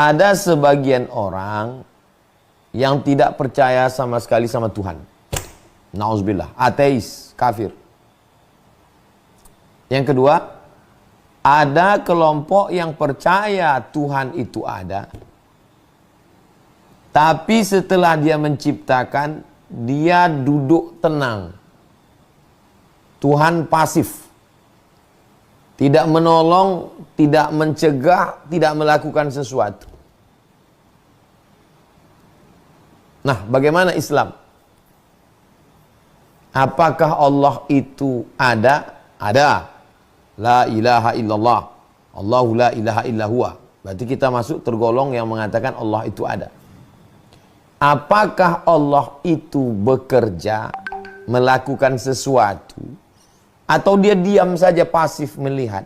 Ada sebagian orang yang tidak percaya sama sekali sama Tuhan. Nauzubillah, ateis, kafir. Yang kedua, ada kelompok yang percaya Tuhan itu ada. Tapi setelah dia menciptakan, dia duduk tenang. Tuhan pasif. Tidak menolong, tidak mencegah, tidak melakukan sesuatu. Nah, bagaimana Islam? Apakah Allah itu ada? Ada. La ilaha illallah. Allahu la ilaha illahuwa. Berarti kita masuk tergolong yang mengatakan Allah itu ada. Apakah Allah itu bekerja, melakukan sesuatu, atau dia diam saja pasif melihat?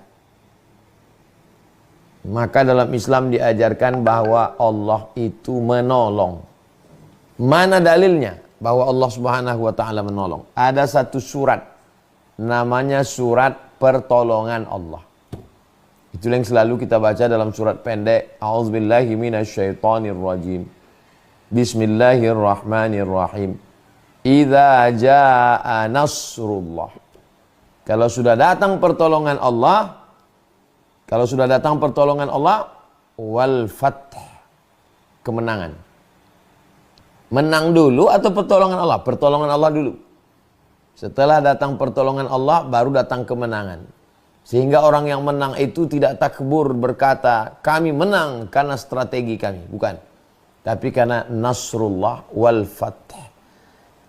Maka dalam Islam diajarkan bahwa Allah itu menolong. Mana dalilnya bahwa Allah Subhanahu wa taala menolong? Ada satu surat namanya surat pertolongan Allah. Itu yang selalu kita baca dalam surat pendek. A'udzubillahi minasyaitonirrajim. Bismillahirrahmanirrahim. Idza jaa nasrullah. Kalau sudah datang pertolongan Allah, wal fath, kemenangan. Menang dulu atau pertolongan Allah? Pertolongan Allah dulu. Setelah datang pertolongan Allah, baru datang kemenangan. Sehingga orang yang menang itu tidak takbur berkata, kami menang karena strategi kami. Bukan. Tapi karena nasrullah wal fath.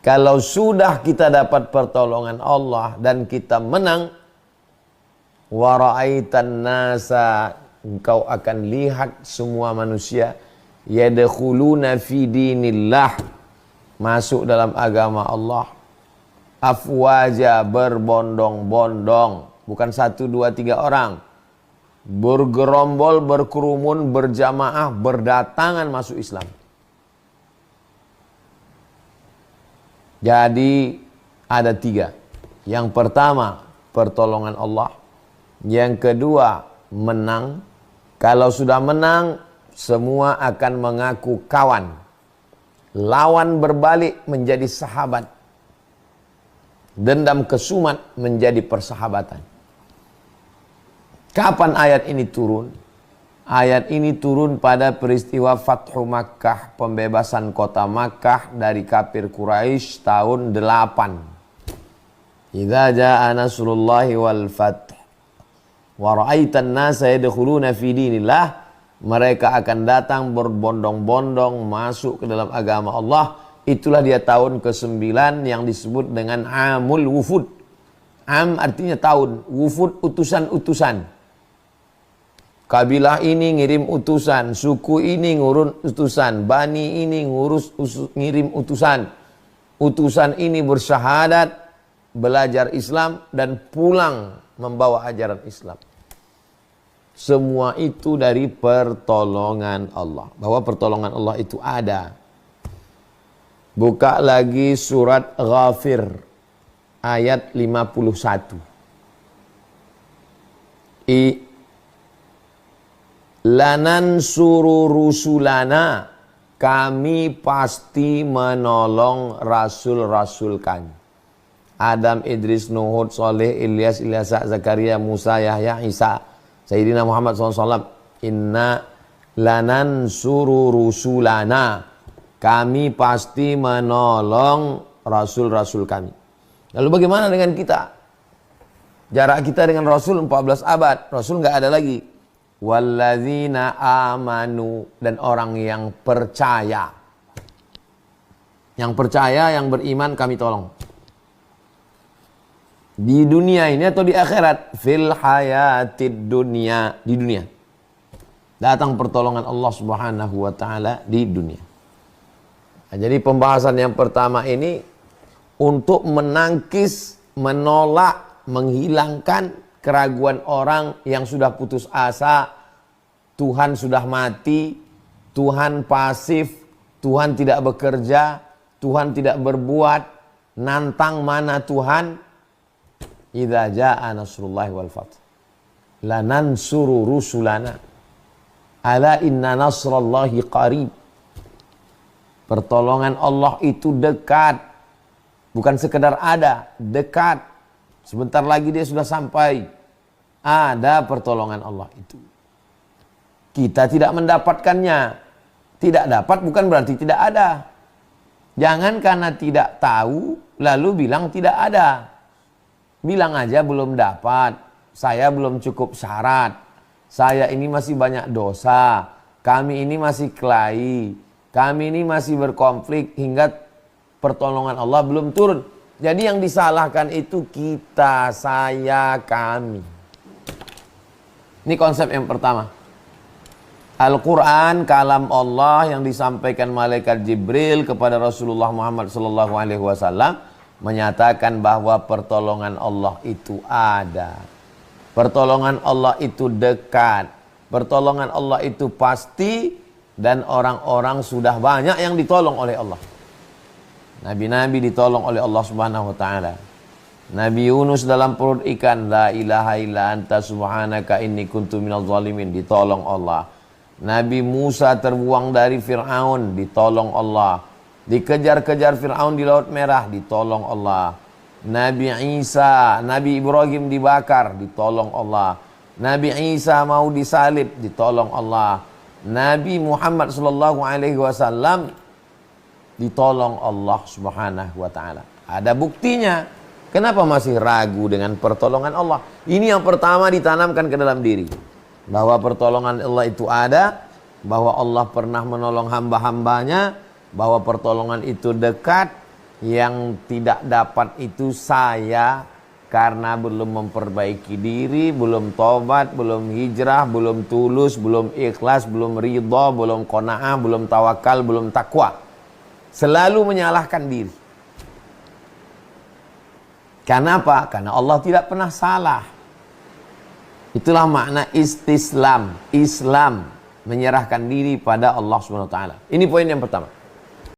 Kalau sudah kita dapat pertolongan Allah dan kita menang, wa ra'aitan nasa, engkau akan lihat semua manusia yadkhuluna fi dinillah, masuk dalam agama Allah, afwaja, berbondong-bondong, bukan 1, 2, 3 orang, bergerombol, berkerumun, berjamaah, berdatangan masuk Islam. Jadi ada 3. Yang pertama pertolongan Allah. Yang kedua menang. Kalau sudah menang, semua akan mengaku kawan. Lawan berbalik menjadi sahabat. Dendam kesumat menjadi persahabatan. Kapan ayat ini turun? Ayat ini turun pada peristiwa Fathu Makkah, pembebasan kota Makkah dari kafir Quraisy tahun 8. Idza jaa nasrullahi wal fath wa ra'aitan nasa yadkhuluna fi dinillah, mereka akan datang berbondong-bondong masuk ke dalam agama Allah. Itulah dia tahun ke-9 yang disebut dengan Amul Wufud. Am artinya tahun, Wufud utusan-utusan. Kabilah ini ngirim utusan, suku ini ngurus utusan, bani ini ngirim utusan. Utusan ini bersyahadat, belajar Islam dan pulang membawa ajaran Islam. Semua itu dari pertolongan Allah. Bahwa pertolongan Allah itu ada. Buka lagi surat Ghafir ayat 51. Lanan suru rusulana, kami pasti menolong rasul-rasul kami. Adam, Idris, Nuh, Saleh, Ilyas, Ilyasa, Zakaria, Musa, Yahya, Isa, Sayyidina Muhammad SAW. Inna lanan suru rusulana, kami pasti menolong rasul-rasul kami. Lalu bagaimana dengan kita? Jarak kita dengan Rasul 14 abad. Rasul nggak ada lagi. Walladzina amanu, dan orang yang percaya. Yang percaya, yang beriman kami tolong. Di dunia ini atau di akhirat? Fil hayatid dunya, di dunia. Datang pertolongan Allah Subhanahu wa taala di dunia. Nah, jadi pembahasan yang pertama ini untuk menangkis, menolak, menghilangkan keraguan orang yang sudah putus asa, Tuhan sudah mati, Tuhan pasif, Tuhan tidak bekerja, Tuhan tidak berbuat, nantang mana Tuhan? Idza jaa nasrullahi wal fath lanansuru rusulana. Ala inna nasrallahi qarib. Pertolongan Allah itu dekat. Bukan sekedar ada, dekat. Sebentar lagi dia sudah sampai. Ada pertolongan Allah itu. Kita tidak mendapatkannya. Tidak dapat bukan berarti tidak ada. Jangan karena tidak tahu lalu bilang tidak ada. Bilang aja belum dapat. Saya belum cukup syarat. Saya ini masih banyak dosa. Kami ini masih kelahi. Kami ini masih berkonflik hingga pertolongan Allah belum turun. Jadi yang disalahkan itu kita, saya, kami. Ini konsep yang pertama. Al-Quran, kalam Allah yang disampaikan malaikat Jibril kepada Rasulullah Muhammad SAW menyatakan bahwa pertolongan Allah itu ada. Pertolongan Allah itu dekat. Pertolongan Allah itu pasti dan orang-orang sudah banyak yang ditolong oleh Allah. Nabi-nabi ditolong oleh Allah Subhanahu wa taala. Nabi Yunus dalam perut ikan, la ilaha illa anta subhanaka inni kuntu minaz zalimin, ditolong Allah. Nabi Musa terbuang dari Fir'aun, ditolong Allah. Dikejar-kejar Fir'aun di Laut Merah, ditolong Allah. Nabi Isa, Nabi Ibrahim dibakar, ditolong Allah. Nabi Isa mau disalib, ditolong Allah. Nabi Muhammad SAW ditolong Allah Subhanahu wa taala. Ada buktinya. Kenapa masih ragu dengan pertolongan Allah? Ini yang pertama ditanamkan ke dalam diri. Bahwa pertolongan Allah itu ada, bahwa Allah pernah menolong hamba-hambanya, bahwa pertolongan itu dekat, yang tidak dapat itu saya karena belum memperbaiki diri, belum tobat, belum hijrah, belum tulus, belum ikhlas, belum ridha, belum qanaah, belum tawakal, belum takwa. Selalu menyalahkan diri. Karena apa? Karena Allah tidak pernah salah. Itulah makna istislam, Islam, menyerahkan diri pada Allah Subhanahu wa taala. Ini poin yang pertama.